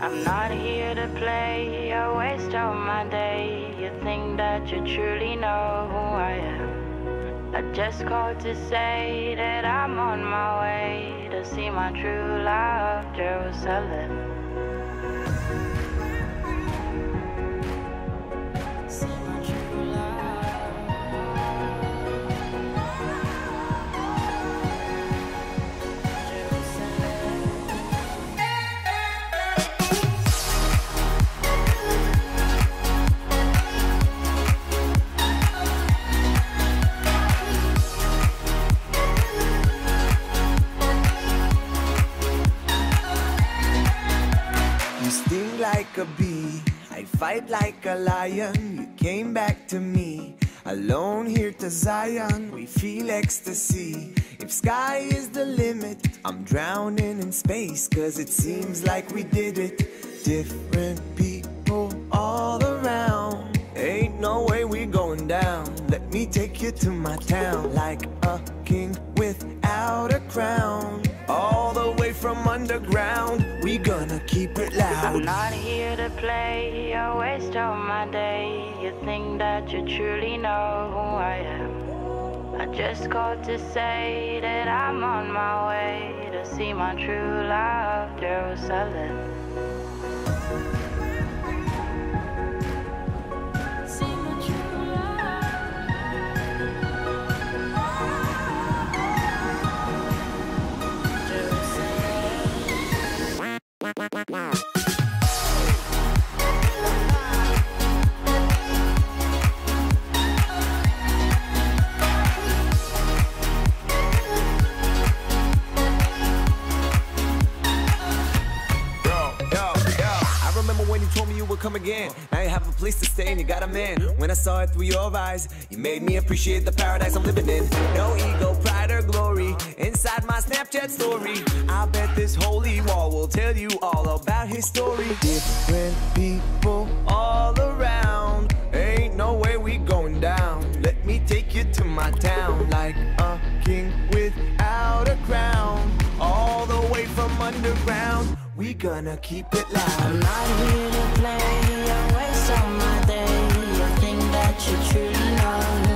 I'm not here to play or waste all my day. You think that you truly know who I am. I just called to say that I'm on my way to see my true love, Jerusalem. Like a bee, I fight like a lion. You came back to me, alone here to Zion. We feel ecstasy. If sky is the limit, I'm drowning in space, cause it seems like we did it. Different people all around. Ain't no way we going down. Let me take you to my town, like a king without a crown. All the way from underground, we gonna keep it loud. I'm not here to play or waste all my day. You think that you truly know who I am. I just called to say that I'm on my way to see my true love, Jerusalem. Come again. Now you have a place to stay and you got a man. When I saw it through your eyes, you made me appreciate the paradise I'm living in. No ego, pride or glory inside my Snapchat story. I bet this holy wall will tell you all about his story. Different people all around. Ain't no way we going down. Let me take you to my town, like a king without a crown. All the way from underground, we gonna keep it loud. I'm not here to play or waste all my day. You think that you truly know